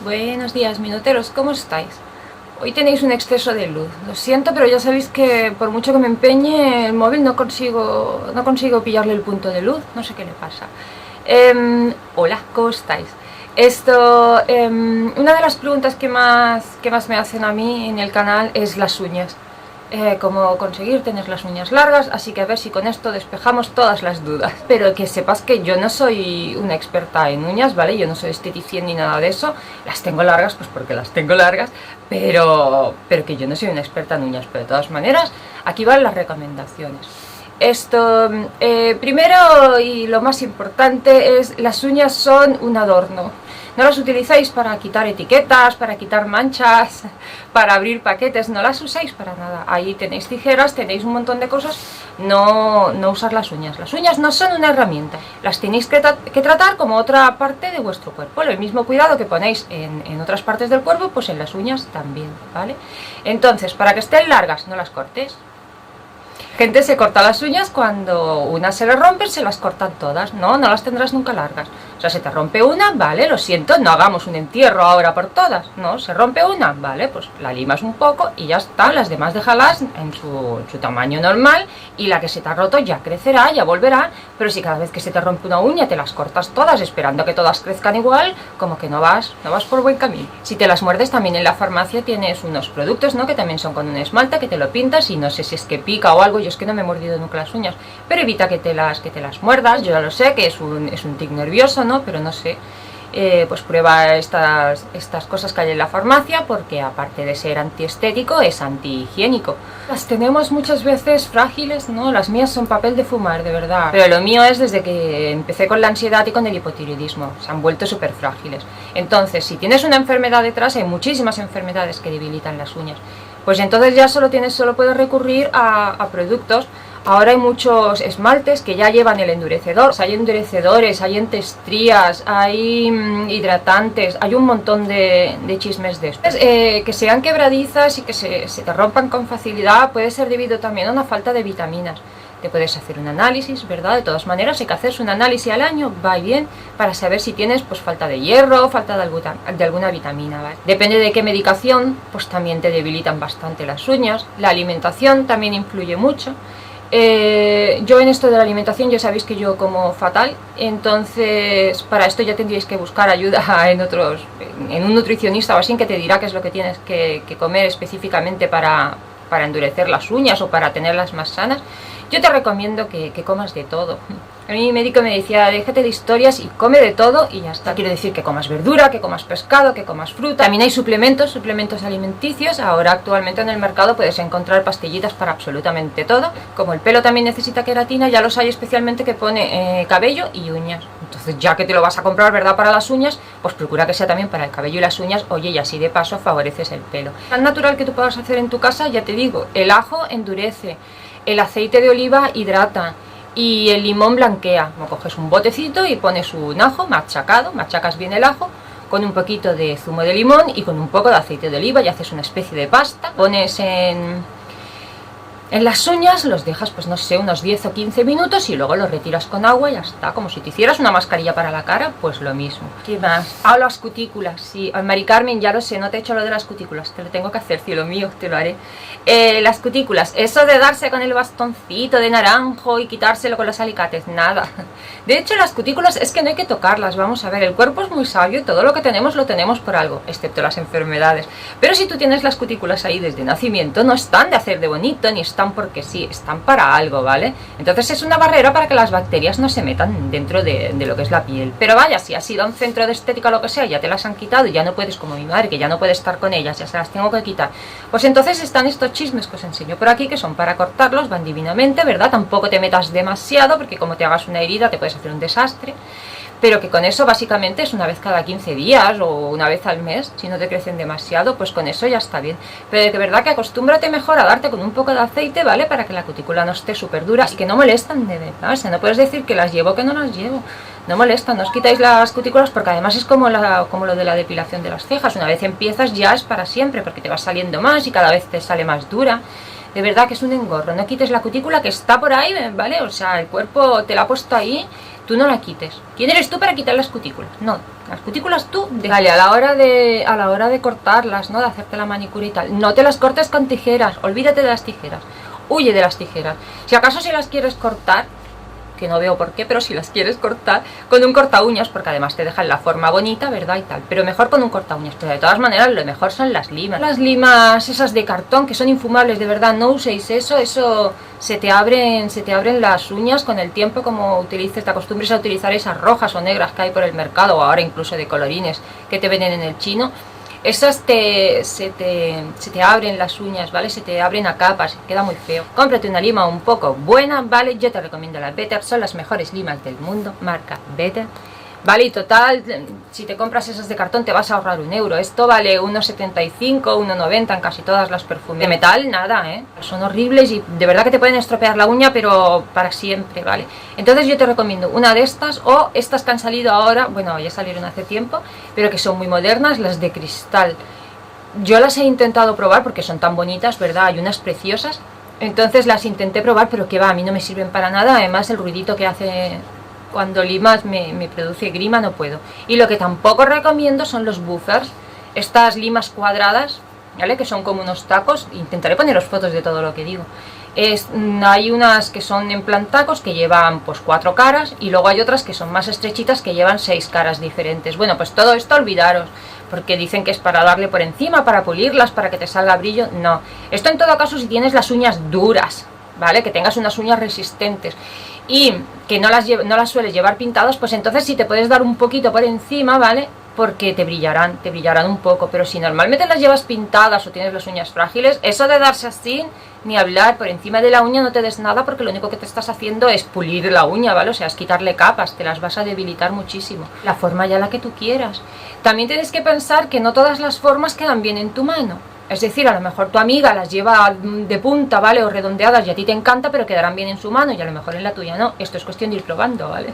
Buenos días, minuteros, ¿cómo estáis? Hoy tenéis un exceso de luz. Lo siento, pero ya sabéis que por mucho que me empeñe, el móvil no consigo pillarle el punto de luz. No sé qué le pasa. Hola, ¿cómo estáis? Una de las preguntas que más me hacen a mí en el canal es las uñas. Cómo conseguir tener las uñas largas, así que a ver si con esto despejamos todas las dudas. Pero que sepas que yo no soy una experta en uñas, ¿vale? Yo no soy esteticien ni nada de eso. Las tengo largas, pues porque las tengo largas, pero que yo no soy una experta en uñas. Pero de todas maneras, aquí van las recomendaciones. Primero y lo más importante es, las uñas son un adorno. No las utilizáis para quitar etiquetas, para quitar manchas, para abrir paquetes, no las usáis para nada. Ahí tenéis tijeras, tenéis un montón de cosas, no usar las uñas. Las uñas no son una herramienta, las tenéis que tratar como otra parte de vuestro cuerpo. El mismo cuidado que ponéis en otras partes del cuerpo, pues en las uñas también, ¿vale? Entonces, para que estén largas, no las cortes. Gente se corta las uñas cuando una se le rompe, se las cortan todas. No las tendrás nunca largas. O sea, se te rompe una, vale, lo siento, no hagamos un entierro ahora por todas. No, se rompe una, vale, pues la limas un poco y ya está. Las demás déjalas en su tamaño normal y la que se te ha roto ya crecerá, ya volverá. Pero si cada vez que se te rompe una uña te las cortas todas esperando a que todas crezcan igual, como que no vas por buen camino. Si te las muerdes, también en la farmacia tienes unos productos, ¿no? Que también son con un esmalte que te lo pintas y no sé si es que pica o algo. Yo es que no me he mordido nunca las uñas, pero evita que te las muerdas. Yo ya lo sé que es un tic nervioso, ¿no? Pero no sé, pues prueba estas cosas que hay en la farmacia, porque aparte de ser antiestético es antihigiénico. Las tenemos muchas veces frágiles, ¿no? Las mías son papel de fumar, de verdad. Pero lo mío es desde que empecé con la ansiedad y con el hipotiroidismo. Se han vuelto súper frágiles. Entonces, si tienes una enfermedad detrás, hay muchísimas enfermedades que debilitan las uñas. Pues entonces ya solo puedes recurrir a productos. Ahora hay muchos esmaltes que ya llevan el endurecedor. Hay endurecedores, hay entestrías, hay hidratantes, hay un montón de chismes de estos. Que sean quebradizas y que se te rompan con facilidad puede ser debido también a una falta de vitaminas. Te puedes hacer un análisis, ¿verdad? De todas maneras, hay que hacerse un análisis al año, va bien, para saber si tienes pues falta de hierro, falta de alguna vitamina, ¿vale? Depende de qué medicación, pues también te debilitan bastante las uñas. La alimentación también influye mucho. Yo en esto de la alimentación ya sabéis que yo como fatal, entonces para esto ya tendríais que buscar ayuda en un nutricionista o así, que te dirá qué es lo que tienes que comer específicamente para endurecer las uñas o para tenerlas más sanas. Yo te recomiendo que comas de todo. A mí mi médico me decía, déjate de historias y come de todo y ya está. Quiero decir que comas verdura, que comas pescado, que comas fruta. También hay suplementos alimenticios. Ahora actualmente en el mercado puedes encontrar pastillitas para absolutamente todo. Como el pelo también necesita queratina, ya los hay especialmente que pone cabello y uñas. Entonces, ya que te lo vas a comprar, ¿verdad?, para las uñas, pues procura que sea también para el cabello y las uñas. Oye, y así de paso favoreces el pelo. Tan natural que tú puedas hacer en tu casa, ya te digo, el ajo endurece, el aceite de oliva hidrata y el limón blanquea. Como coges un botecito y pones un ajo machacado, machacas bien el ajo con un poquito de zumo de limón y con un poco de aceite de oliva y haces una especie de pasta. Pones en las uñas, los dejas, pues no sé, unos 10 o 15 minutos y luego los retiras con agua y ya está. Como si te hicieras una mascarilla para la cara, pues lo mismo. ¿Qué más? Las cutículas, sí. Mari Carmen, ya lo sé, no te he hecho lo de las cutículas, te lo tengo que hacer, cielo mío, te lo haré. Las cutículas, eso de darse con el bastoncito de naranjo y quitárselo con los alicates, nada. De hecho, las cutículas es que no hay que tocarlas, vamos a ver, el cuerpo es muy sabio y todo lo que tenemos lo tenemos por algo, excepto las enfermedades. Pero si tú tienes las cutículas ahí desde nacimiento, no están de hacer de bonito, ni están porque sí, están para algo, ¿vale? Entonces es una barrera para que las bacterias no se metan dentro de lo que es la piel. Pero vaya, si has ido a un centro de estética o lo que sea, ya te las han quitado y ya no puedes, como mi madre, que ya no puede estar con ellas, ya se las tengo que quitar. Pues entonces están estos chismes que os enseño por aquí, que son para cortarlos, van divinamente, ¿verdad? Tampoco te metas demasiado, porque como te hagas una herida te puedes hacer un desastre. Pero que con eso básicamente es una vez cada 15 días o una vez al mes, si no te crecen demasiado, pues con eso ya está bien. Pero de verdad que acostúmbrate mejor a darte con un poco de aceite, ¿vale? Para que la cutícula no esté súper dura y que no molestan de verdad. O sea, no puedes decir que las llevo, que no las llevo. No molestan, no os quitáis las cutículas, porque además es como lo de la depilación de las cejas. Una vez empiezas ya es para siempre, porque te va saliendo más y cada vez te sale más dura. De verdad que es un engorro. No quites la cutícula, que está por ahí, ¿vale? O sea, el cuerpo te la ha puesto ahí. tú no la quites. ¿Quién eres tú para quitar las cutículas? No, las cutículas tú, vale, a la hora de cortarlas, ¿no? De hacerte la manicura y tal, no te las cortes con tijeras, olvídate de las tijeras, huye de las tijeras. Si acaso si las quieres cortar, que no veo por qué, pero si las quieres cortar con un corta uñas, porque además te dejan la forma bonita, ¿verdad? Y tal, pero mejor con un corta uñas. Pero de todas maneras lo mejor son las limas esas de cartón, que son infumables, de verdad, no uséis eso se te abren las uñas con el tiempo, como te acostumbres a utilizar esas rojas o negras que hay por el mercado, o ahora incluso de colorines que te venden en el chino. Esas se te abren las uñas, ¿vale? Se te abren a capas, queda muy feo. Cómprate una lima un poco buena, ¿vale? Yo te recomiendo las Better, son las mejores limas del mundo, marca Better. Vale, y total, si te compras esas de cartón te vas a ahorrar €1. Esto vale 1,75, 1,90 en casi todas las perfumes. De metal, nada, son horribles y de verdad que te pueden estropear la uña, pero para siempre, ¿vale? Entonces yo te recomiendo una de estas, o estas que han salido ahora, bueno, ya salieron hace tiempo, pero que son muy modernas, las de cristal. Yo las he intentado probar porque son tan bonitas, ¿verdad? Hay unas preciosas. Entonces las intenté probar, pero que va, a mí no me sirven para nada. Además el ruidito que hace cuando limas me produce grima, no puedo. Y lo que tampoco recomiendo son los buffers, estas limas cuadradas, ¿vale? Que son como unos tacos. Intentaré poneros fotos de todo lo que digo. Hay unas que son en plan tacos, que llevan pues 4 caras, y luego hay otras que son más estrechitas, que llevan 6 caras diferentes. Bueno, pues todo esto olvidaros, porque dicen que es para darle por encima, para pulirlas, para que te salga brillo. No, esto en todo caso si tienes las uñas duras, ¿vale? Que tengas unas uñas resistentes y que no las sueles llevar pintadas, pues entonces sí te puedes dar un poquito por encima, ¿vale? Porque te brillarán un poco. Pero si normalmente las llevas pintadas o tienes las uñas frágiles, eso de darse así, ni hablar, por encima de la uña no te des nada, porque lo único que te estás haciendo es pulir la uña, ¿vale? O sea, es quitarle capas, te las vas a debilitar muchísimo. La forma ya la que tú quieras. También tienes que pensar que no todas las formas quedan bien en tu mano. Es decir, a lo mejor tu amiga las lleva de punta, ¿vale? O redondeadas y a ti te encanta, pero quedarán bien en su mano y a lo mejor en la tuya no. Esto es cuestión de ir probando, ¿vale?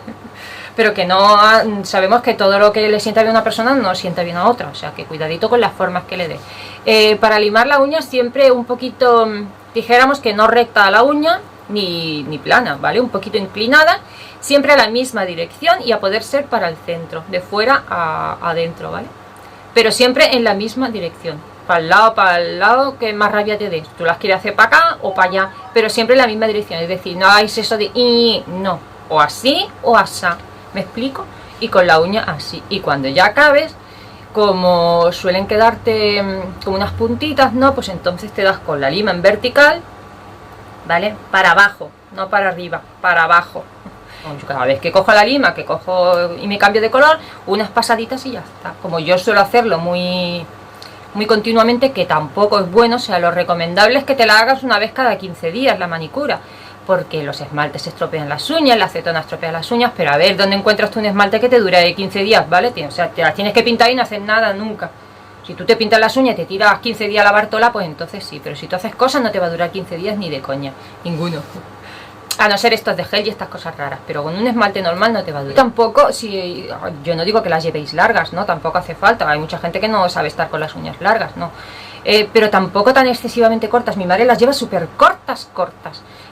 Pero que no, sabemos que todo lo que le sienta bien a una persona no sienta bien a otra. O sea, que cuidadito con las formas que le dé. Para limar la uña siempre un poquito, dijéramos que no recta a la uña, ni plana, ¿vale? Un poquito inclinada, siempre a la misma dirección y a poder ser para el centro, de fuera a adentro, ¿vale? Pero siempre en la misma dirección. Para el lado que más rabia te dé. Tú las quieres hacer para acá o para allá, pero siempre en la misma dirección. Es decir, no hagáis eso de no, o así o asá. ¿Me explico? Y con la uña así. Y cuando ya acabes, como suelen quedarte como unas puntitas, ¿no? Pues entonces te das con la lima en vertical, ¿vale? Para abajo, no para arriba, para abajo. Cada vez que cojo la lima, que cojo y me cambio de color, unas pasaditas y ya está. Como yo suelo hacerlo muy continuamente, que tampoco es bueno, o sea, lo recomendable es que te la hagas una vez cada 15 días la manicura, porque los esmaltes estropean las uñas, la acetona estropea las uñas, pero a ver, ¿dónde encuentras tú un esmalte que te dure de 15 días, ¿vale? O sea, te las tienes que pintar y no haces nada nunca. Si tú te pintas las uñas y te tiras 15 días a la Bartola, pues entonces sí, pero si tú haces cosas no te va a durar 15 días ni de coña, ninguno. A no ser estos de gel y estas cosas raras, pero con un esmalte normal no te va a durar. Tampoco, si yo no digo que las llevéis largas, ¿no? Tampoco hace falta. Hay mucha gente que no sabe estar con las uñas largas, ¿no? Pero tampoco tan excesivamente cortas. Mi madre las lleva súper cortas,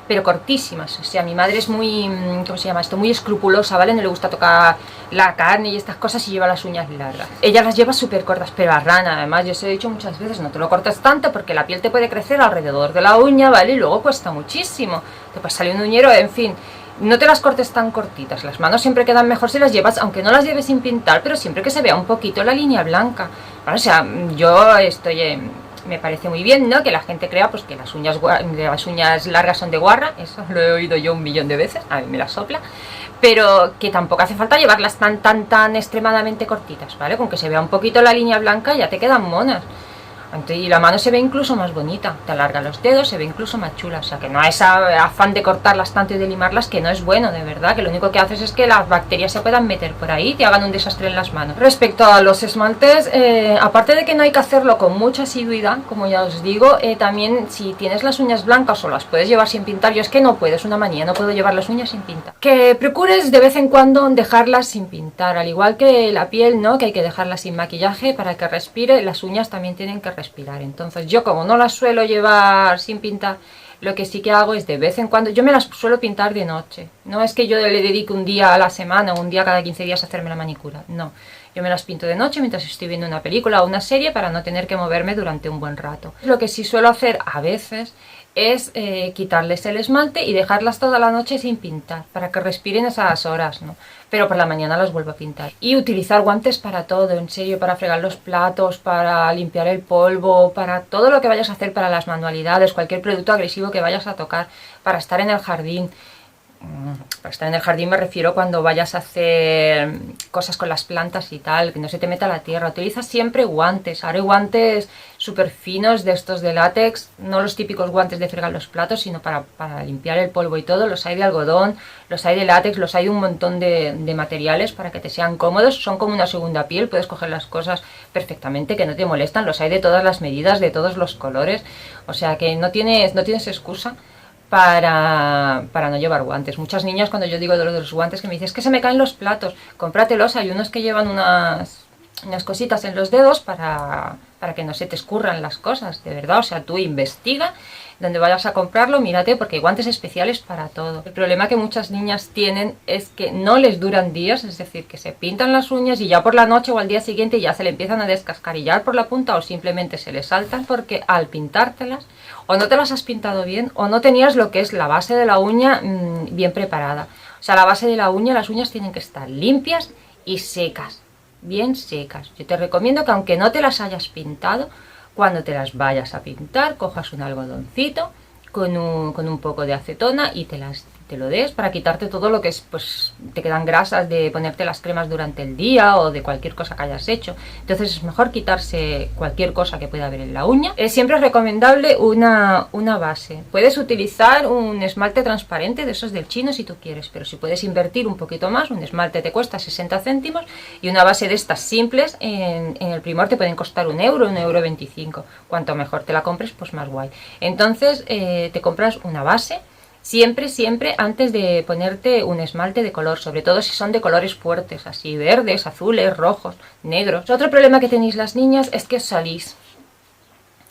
pero cortísimas. O sea, mi madre es muy, ¿cómo se llama esto? Muy escrupulosa, ¿vale? No le gusta tocar la carne y estas cosas y lleva las uñas largas. Ella las lleva súper cortas, pero a rana. Además, yo os he dicho muchas veces, no te lo cortes tanto porque la piel te puede crecer alrededor de la uña, ¿vale? Y luego cuesta muchísimo. Te puede salir un uñero, en fin. No te las cortes tan cortitas. Las manos siempre quedan mejor si las llevas, aunque no las lleves sin pintar, pero siempre que se vea un poquito la línea blanca, ¿vale? O sea, yo estoy... me parece muy bien, ¿no? Que la gente crea pues que las uñas largas son de guarra. Eso lo he oído yo 1.000.000 de veces, a mí me la sopla. Pero que tampoco hace falta llevarlas tan extremadamente cortitas, ¿vale? Con que se vea un poquito la línea blanca ya te quedan monas. Y la mano se ve incluso más bonita, te alarga los dedos, se ve incluso más chula. O sea, que no es afán de cortarlas tanto y de limarlas, que no es bueno, de verdad. Que lo único que haces es que las bacterias se puedan meter por ahí y te hagan un desastre en las manos. Respecto a los esmaltes, aparte de que no hay que hacerlo con mucha asiduidad, como ya os digo, también si tienes las uñas blancas o las puedes llevar sin pintar, yo es que no puedo, es una manía, no puedo llevar las uñas sin pintar. Que procures de vez en cuando dejarlas sin pintar, al igual que la piel, ¿no? Que hay que dejarla sin maquillaje para que respire, las uñas también tienen que respirar. Entonces yo, como no las suelo llevar sin pintar, Lo que sí que hago es de vez en cuando, yo me las suelo pintar de noche. No es que yo le dedique un día a la semana o un día cada 15 días a hacerme la manicura, no. Yo me las pinto de noche mientras estoy viendo una película o una serie para no tener que moverme durante un buen rato. Lo que sí suelo hacer a veces es quitarles el esmalte y dejarlas toda la noche sin pintar, para que respiren esas horas, ¿no? Pero por la mañana las vuelvo a pintar. Y utilizar guantes para todo, en serio, para fregar los platos, para limpiar el polvo, para todo lo que vayas a hacer, para las manualidades, cualquier producto agresivo que vayas a tocar, para estar en el jardín. Para estar en el jardín me refiero cuando vayas a hacer cosas con las plantas y tal, que no se te meta la tierra. Utiliza siempre guantes. Ahora hay guantes súper finos de estos de látex, no los típicos guantes de fregar los platos, sino para limpiar el polvo y todo. Los hay de algodón, los hay de látex, los hay de un montón de materiales para que te sean cómodos. Son como una segunda piel, puedes coger las cosas perfectamente, que no te molestan. Los hay de todas las medidas, de todos los colores. O sea que no tienes excusa para no llevar guantes. Muchas niñas, cuando yo digo de los guantes, que me dicen, es que se me caen los platos, cómpratelos. Hay unos que llevan unas cositas en los dedos para que no se te escurran las cosas, de verdad. O sea, tú investiga donde vayas a comprarlo, mírate, porque hay guantes especiales para todo. El problema que muchas niñas tienen es que no les duran días, es decir, que se pintan las uñas y ya por la noche o al día siguiente ya se le empiezan a descascarillar por la punta, o simplemente se les saltan porque al pintártelas o no te las has pintado bien o no tenías lo que es la base de la uña bien preparada. O sea, la base de la uña, las uñas tienen que estar limpias y secas, bien secas. Yo te recomiendo que aunque no te las hayas pintado, cuando te las vayas a pintar, cojas un algodoncito con un poco de acetona y te lo des para quitarte todo lo que es, pues te quedan grasas de ponerte las cremas durante el día o de cualquier cosa que hayas hecho. Entonces es mejor quitarse cualquier cosa que pueda haber en la uña. Siempre es recomendable una base. Puedes utilizar un esmalte transparente de esos del chino si tú quieres, pero si puedes invertir un poquito más, un esmalte te cuesta 60 céntimos y una base de estas simples en el Primor te pueden costar 1 euro, 1,25 €. Cuanto mejor te la compres, pues más guay. Entonces te compras una base. Siempre, siempre antes de ponerte un esmalte de color, sobre todo si son de colores fuertes, así verdes, azules, rojos, negros. Otro problema que tenéis las niñas es que os salís.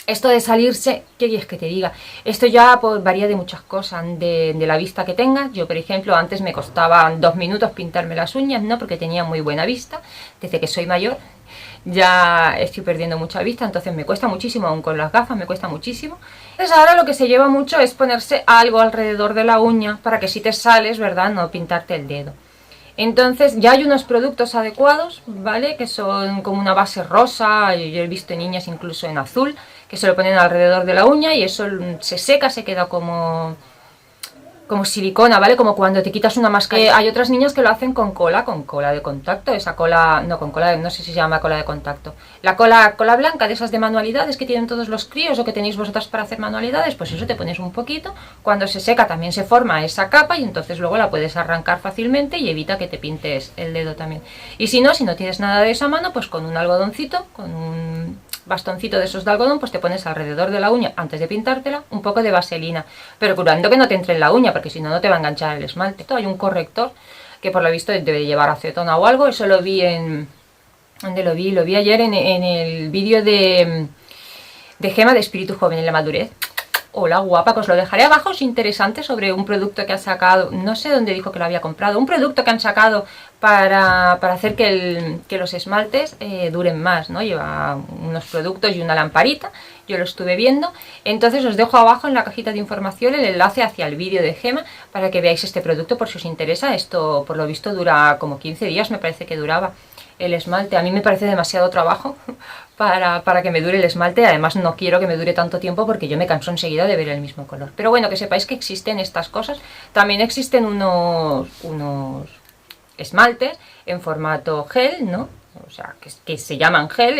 Esto de salirse, ¿qué quieres que te diga? Esto ya pues, varía de muchas cosas, de la vista que tengas. Yo, por ejemplo, antes me costaban 2 minutos pintarme las uñas, ¿no? Porque tenía muy buena vista. Desde que soy mayor ya estoy perdiendo mucha vista, entonces me cuesta muchísimo, aún con las gafas me cuesta muchísimo. Entonces ahora lo que se lleva mucho es ponerse algo alrededor de la uña para que si te sales, ¿verdad?, no pintarte el dedo. Entonces ya hay unos productos adecuados, ¿vale?, que son como una base rosa, yo he visto niñas incluso en azul, que se lo ponen alrededor de la uña y eso se seca, se queda como silicona, ¿vale? Como cuando te quitas una máscara. Hay otras niñas que lo hacen con cola de contacto, esa cola, no con cola, no sé si se llama cola de contacto. La cola blanca de esas de manualidades que tienen todos los críos o que tenéis vosotras para hacer manualidades, pues eso te pones un poquito, cuando se seca también se forma esa capa y entonces luego la puedes arrancar fácilmente y evita que te pintes el dedo también. Y si no tienes nada de esa mano, pues con un algodoncito, con un bastoncito de esos de algodón, pues te pones alrededor de la uña, antes de pintártela, un poco de vaselina, pero procurando que no te entre en la uña, porque si no, no te va a enganchar el esmalte. Hay un corrector que por lo visto debe llevar acetona o algo, eso lo vi ¿dónde lo vi? Lo vi ayer en el vídeo de Gema de Espíritu Joven en la Madurez. Hola guapa, pues lo dejaré abajo, es interesante, sobre un producto que han sacado, no sé dónde dijo que lo había comprado, un producto que han sacado para hacer que los esmaltes duren más, ¿no? Lleva unos productos y una lamparita, yo lo estuve viendo, entonces os dejo abajo en la cajita de información el enlace hacia el vídeo de Gema para que veáis este producto por si os interesa. Esto por lo visto dura como 15 días, me parece que duraba el esmalte. A mí me parece demasiado trabajo para que me dure el esmalte, además no quiero que me dure tanto tiempo porque yo me canso enseguida de ver el mismo color. Pero bueno, que sepáis que existen estas cosas. También existen unos esmaltes en formato gel, ¿no? O sea, que se llaman gel,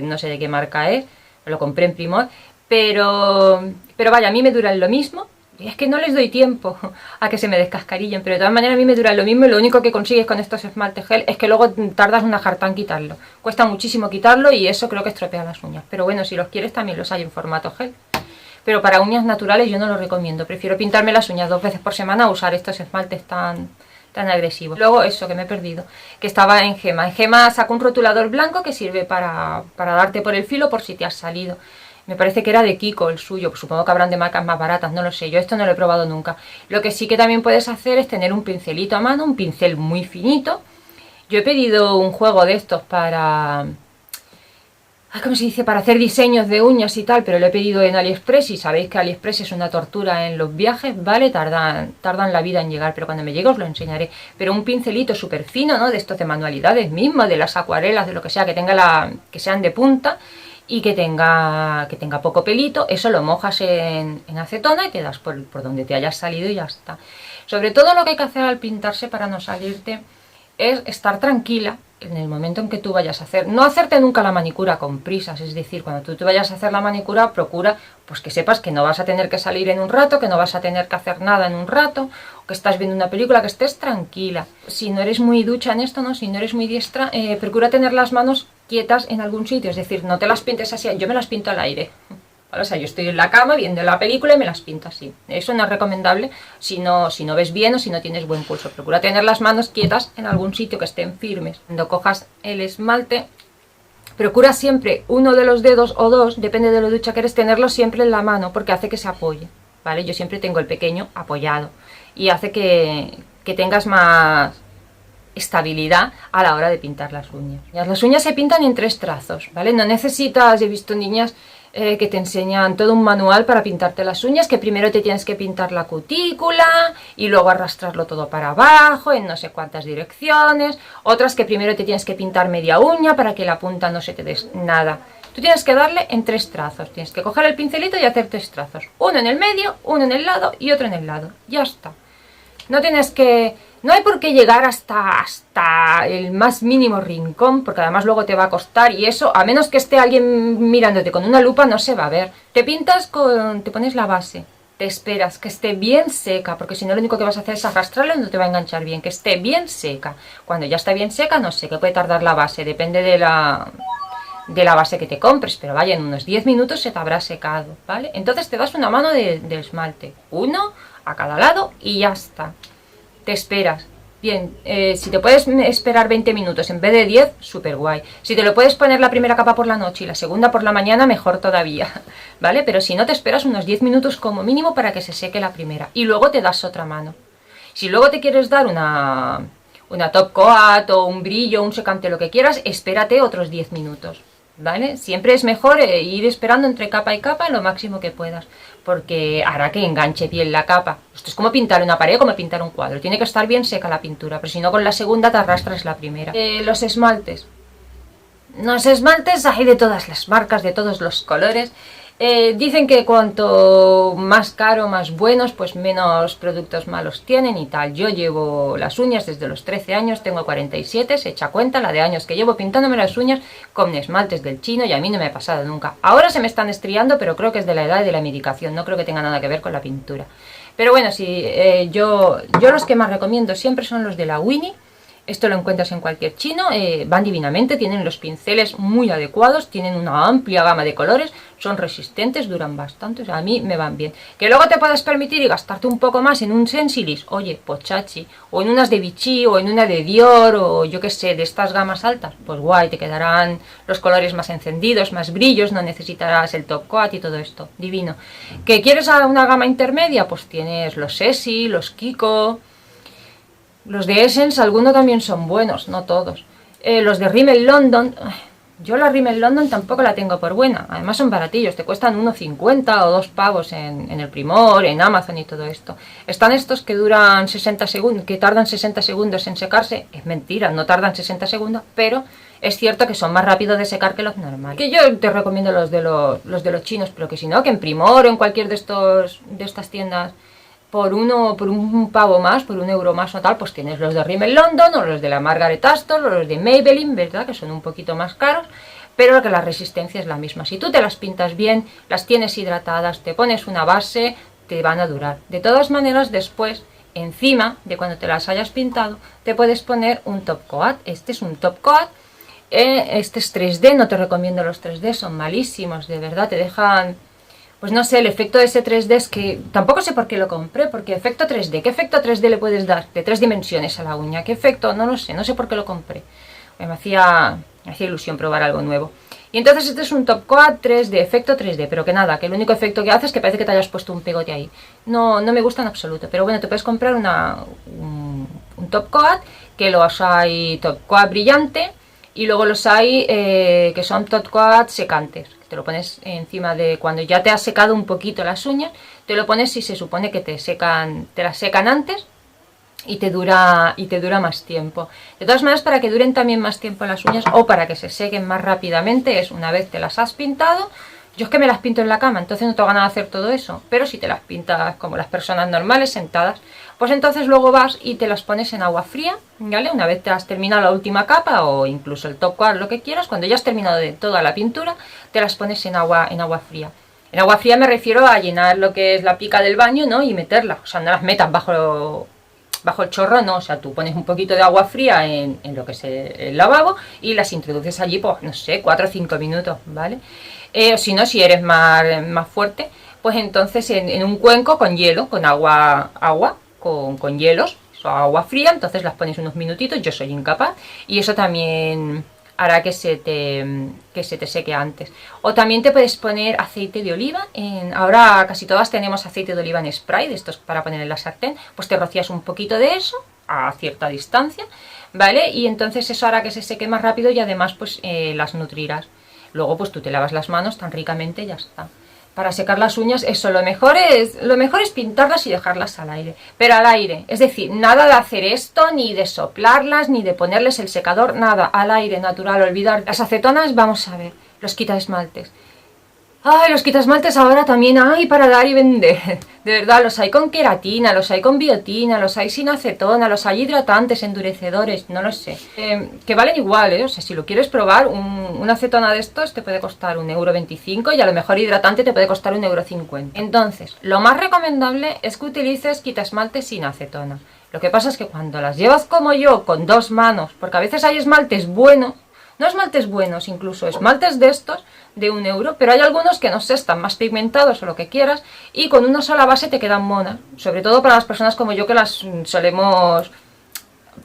no sé de qué marca es, lo compré en Primor, pero vaya, a mí me duran lo mismo. Y es que no les doy tiempo a que se me descascarillen, pero de todas maneras a mí me dura lo mismo y lo único que consigues con estos esmaltes gel es que luego tardas una jarta en quitarlo. Cuesta muchísimo quitarlo y eso creo que estropea las uñas. Pero bueno, si los quieres también los hay en formato gel. Pero para uñas naturales yo no lo recomiendo. Prefiero pintarme las uñas 2 veces por semana a usar estos esmaltes tan agresivos. Luego eso, que me he perdido, que estaba en Gema. En Gema saco un rotulador blanco que sirve para darte por el filo por si te has salido. Me parece que era de Kiko el suyo, pues supongo que habrán de marcas más baratas, no lo sé, yo esto no lo he probado nunca. Lo que sí que también puedes hacer es tener un pincelito a mano, un pincel muy finito. Yo he pedido un juego de estos para... ¿cómo se dice? Para hacer diseños de uñas y tal, pero lo he pedido en AliExpress y sabéis que AliExpress es una tortura en los viajes, ¿vale? Tardan la vida en llegar, pero cuando me llegue os lo enseñaré. Pero un pincelito súper fino, ¿no? De estos de manualidades mismo, de las acuarelas, de lo que sea, que sean de punta y que tenga poco pelito, eso lo mojas en acetona y te das por donde te hayas salido y ya está. Sobre todo lo que hay que hacer al pintarse para no salirte es estar tranquila en el momento en que tú vayas a hacer, no hacerte nunca la manicura con prisas, es decir, cuando tú te vayas a hacer la manicura, procura pues que sepas que no vas a tener que salir en un rato, que no vas a tener que hacer nada en un rato, o que estás viendo una película, que estés tranquila. Si no eres muy ducha en esto, ¿no? Si no eres muy diestra, procura tener las manos quietas en algún sitio, es decir, no te las pintes así, yo me las pinto al aire. O sea, yo estoy en la cama viendo la película y me las pinto así. Eso no es recomendable si no ves bien o si no tienes buen pulso. Procura tener las manos quietas en algún sitio que estén firmes. Cuando cojas el esmalte, procura siempre uno de los dedos o dos, depende de lo ducha que eres, tenerlo siempre en la mano porque hace que se apoye, ¿vale? Yo siempre tengo el pequeño apoyado y hace que tengas más estabilidad a la hora de pintar las uñas. Las uñas se pintan en 3 trazos, ¿vale? No necesitas, he visto niñas que te enseñan todo un manual para pintarte las uñas, que primero te tienes que pintar la cutícula y luego arrastrarlo todo para abajo en no sé cuántas direcciones, otras que primero te tienes que pintar media uña para que la punta no se te des nada. Tú tienes que darle en 3 trazos, tienes que coger el pincelito y hacer 3 trazos, uno en el medio, uno en el lado y otro en el lado, ya está. No hay por qué llegar hasta el más mínimo rincón, porque además luego te va a costar y eso, a menos que esté alguien mirándote con una lupa, no se va a ver. Te pones la base, te esperas que esté bien seca, porque si no lo único que vas a hacer es arrastrarla y no te va a enganchar bien, que esté bien seca. Cuando ya está bien seca, no sé, que puede tardar la base, depende de la base que te compres, pero vaya, en unos 10 minutos se te habrá secado, ¿vale? Entonces te das una mano de esmalte, uno a cada lado y ya está. Te esperas. Bien, si te puedes esperar 20 minutos en vez de 10, súper guay. Si te lo puedes poner la primera capa por la noche y la segunda por la mañana, mejor todavía, ¿vale? Pero si no, te esperas unos 10 minutos como mínimo para que se seque la primera. Y luego te das otra mano. Si luego te quieres dar una top coat o un brillo, un secante, lo que quieras, espérate otros 10 minutos, ¿vale? Siempre es mejor ir esperando entre capa y capa lo máximo que puedas, porque hará que enganche bien la capa. Esto es como pintar una pared, como pintar un cuadro. Tiene que estar bien seca la pintura, pero si no con la segunda te arrastras la primera. Los esmaltes. Los esmaltes hay de todas las marcas, de todos los colores. Dicen que cuanto más caro, más buenos, pues menos productos malos tienen y tal. Yo llevo las uñas desde los 13 años, tengo 47, se echa cuenta la de años que llevo pintándome las uñas con esmaltes del chino y a mí no me ha pasado nunca. Ahora se me están estriando, pero creo que es de la edad y de la medicación, no creo que tenga nada que ver con la pintura. Pero bueno, sí, yo los que más recomiendo siempre son los de la Winnie. Esto lo encuentras en cualquier chino, van divinamente, tienen los pinceles muy adecuados, tienen una amplia gama de colores, son resistentes, duran bastante, o sea, a mí me van bien. Que luego te puedas permitir y gastarte un poco más en un Sensilis, oye, pues chachi, o en unas de Vichy, o en una de Dior, o yo qué sé, de estas gamas altas, pues guay, te quedarán los colores más encendidos, más brillos, no necesitarás el top coat y todo esto, divino. ¿Que quieres una gama intermedia? Pues tienes los Essie, los Kiko... Los de Essence, algunos también son buenos, no todos. Los de Rimmel London, yo la Rimmel London tampoco la tengo por buena. Además son baratillos, te cuestan 1,50 o 2 pavos en el Primor, en Amazon y todo esto. Están estos que duran 60 segundos, que tardan 60 segundos en secarse. Es mentira, no tardan 60 segundos, pero es cierto que son más rápidos de secar que los normales. Que yo te recomiendo los de los chinos, pero que si no, que en Primor o en cualquier de estas tiendas... por un pavo más, por €1 más o tal, pues tienes los de Rimmel London o los de la Margaret Astor o los de Maybelline, ¿verdad? Que son un poquito más caros, pero que la resistencia es la misma. Si tú te las pintas bien, las tienes hidratadas, te pones una base, te van a durar. De todas maneras, después, encima de cuando te las hayas pintado, te puedes poner un top coat. Este es un top coat, este es 3D, no te recomiendo los 3D, son malísimos, de verdad, te dejan... Pues no sé, el efecto de ese 3D es que... Tampoco sé por qué lo compré, porque efecto 3D... ¿Qué efecto 3D le puedes dar? De 3 dimensiones a la uña. ¿Qué efecto? No lo sé, no sé por qué lo compré. Me hacía ilusión probar algo nuevo. Y entonces este es un top coat 3D, efecto 3D, pero que nada, que el único efecto que hace es que parece que te hayas puesto un pegote ahí. No me gusta en absoluto, pero bueno, te puedes comprar un top coat, que los hay top coat brillante, y luego los hay que son top coat secantes. Te lo pones encima de cuando ya te has secado un poquito las uñas, te lo pones y se supone que te las secan antes y te dura más tiempo. De todas maneras, para que duren también más tiempo las uñas o para que se sequen más rápidamente, es una vez te las has pintado. Yo es que me las pinto en la cama, entonces no tengo ganas de hacer todo eso, pero si te las pintas como las personas normales, sentadas, pues entonces luego vas y te las pones en agua fría, ¿vale? Una vez te has terminado la última capa o incluso el top coat, lo que quieras, cuando ya has terminado de toda la pintura, te las pones en agua fría. En agua fría me refiero a llenar lo que es la pica del baño, ¿no? Y meterla, o sea, no las metas bajo el chorro, no, o sea, tú pones un poquito de agua fría en lo que es el lavabo y las introduces allí, pues, no sé, 4 o 5 minutos, ¿vale? O si no, si eres más fuerte, pues entonces en un cuenco con hielo, con agua con hielos, o agua fría, entonces las pones unos minutitos, yo soy incapaz, y eso también hará que se te seque antes. O también te puedes poner aceite de oliva, ahora casi todas tenemos aceite de oliva en spray, de estos para poner en la sartén, pues te rocías un poquito de eso a cierta distancia, ¿vale? Y entonces eso hará que se seque más rápido y además pues las nutrirás. Luego pues tú te lavas las manos tan ricamente y ya está. Para secar las uñas, eso, lo mejor es pintarlas y dejarlas al aire. Pero al aire, es decir, nada de hacer esto, ni de soplarlas, ni de ponerles el secador, nada, al aire, natural, olvidar. Las acetonas, vamos a ver, los quita esmaltes. Ay, los quitasmaltes ahora también hay para dar y vender. De verdad, los hay con queratina, los hay con biotina, los hay sin acetona, los hay hidratantes, endurecedores, no lo sé. Que valen igual, ¿eh? O sea, si lo quieres probar, una acetona de estos te puede costar 1,25 € y a lo mejor hidratante te puede costar 1,50 €. Entonces, lo más recomendable es que utilices quitasmaltes sin acetona. Lo que pasa es que cuando las llevas como yo, con 2 manos, porque a veces hay esmaltes buenos, no esmaltes buenos, incluso esmaltes de estos de 1 €, pero hay algunos que no sé, están más pigmentados o lo que quieras y con una sola base te quedan monas, sobre todo para las personas como yo que las solemos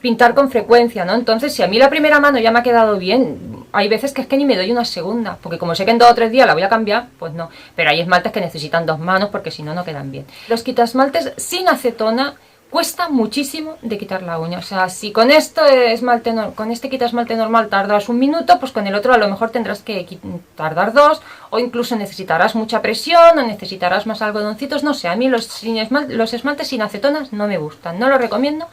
pintar con frecuencia, ¿no? Entonces, si a mí la primera mano ya me ha quedado bien, hay veces que es que ni me doy una segunda, porque como sé que en 2 o 3 días la voy a cambiar, pues no, pero hay esmaltes que necesitan 2 manos porque si no, no quedan bien. Los quitasmaltes sin acetona cuesta muchísimo de quitar la uña, o sea, si con con este quitasmalte normal tardas 1 minuto, pues con el otro a lo mejor tendrás que tardar 2, o incluso necesitarás mucha presión, o necesitarás más algodoncitos, no sé, a mí los esmaltes sin acetonas no me gustan, no los recomiendo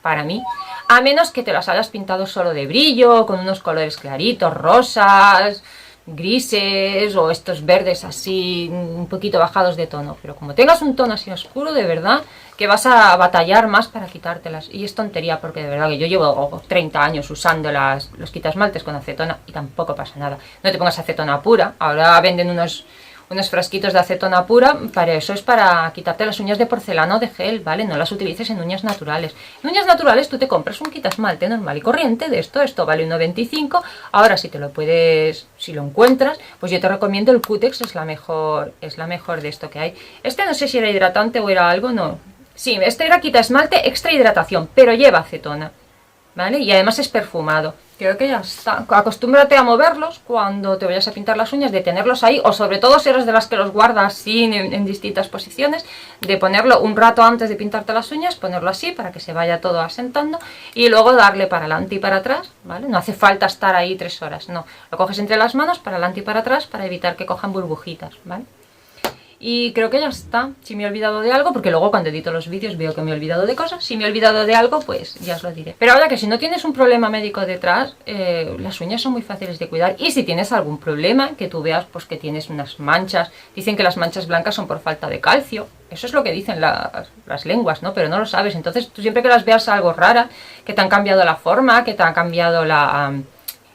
para mí, a menos que te las hayas pintado solo de brillo, con unos colores claritos, rosas, grises o estos verdes así un poquito bajados de tono, pero como tengas un tono así oscuro, de verdad que vas a batallar más para quitártelas, y es tontería porque de verdad que yo llevo 30 años usando los quitasmaltes con acetona y tampoco pasa nada. No te pongas acetona pura, ahora venden unos frasquitos de acetona pura, para eso es para quitarte las uñas de porcelana o de gel, ¿vale? No las utilices en uñas naturales. En uñas naturales tú te compras un quitasmalte normal y corriente de esto vale 1,25 €. Ahora si si lo encuentras, pues yo te recomiendo el Cutex, es la mejor de esto que hay. Este no sé si era hidratante o era algo, no. Sí, este era quitasmalte extra hidratación, pero lleva acetona, ¿vale? Y además es perfumado. Creo que ya está. Acostúmbrate a moverlos cuando te vayas a pintar las uñas, de tenerlos ahí, o sobre todo si eres de las que los guardas así en distintas posiciones, de ponerlo un rato antes de pintarte las uñas, ponerlo así para que se vaya todo asentando y luego darle para adelante y para atrás, ¿vale? No hace falta estar ahí 3 horas, no. Lo coges entre las manos para adelante y para atrás para evitar que cojan burbujitas, ¿vale? Y creo que ya está. Si me he olvidado de algo, porque luego cuando edito los vídeos veo que me he olvidado de cosas, si me he olvidado de algo, pues ya os lo diré. Pero ahora que si no tienes un problema médico detrás, las uñas son muy fáciles de cuidar. Y si tienes algún problema, que tú veas pues que tienes unas manchas, dicen que las manchas blancas son por falta de calcio. Eso es lo que dicen las lenguas, ¿no? Pero no lo sabes. Entonces tú siempre que las veas algo rara, que te han cambiado la forma, que te han cambiado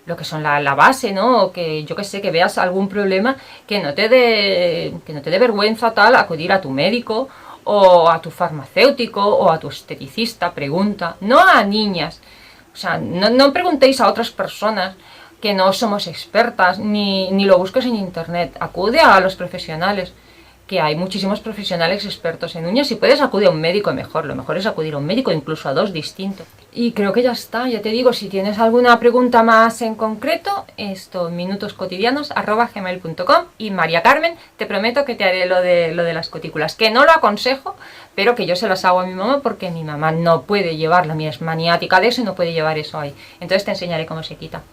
lo que son la base, ¿no? O que yo que sé, que veas algún problema, que no te dé vergüenza tal acudir a tu médico o a tu farmacéutico o a tu esteticista, pregunta, no a niñas. O sea, no preguntéis a otras personas que no somos expertas, ni lo busques en internet, acude a los profesionales, que hay muchísimos profesionales expertos en uñas. Si puedes, acude a un médico mejor. Lo mejor es acudir a un médico, incluso a 2 distintos. Y creo que ya está. Ya te digo, si tienes alguna pregunta más en concreto, esto, minutoscotidianos@gmail.com. Y María Carmen, te prometo que te haré lo de las cutículas, que no lo aconsejo, pero que yo se las hago a mi mamá porque mi mamá no puede llevarla, mi es maniática de eso y no puede llevar eso ahí. Entonces te enseñaré cómo se quita.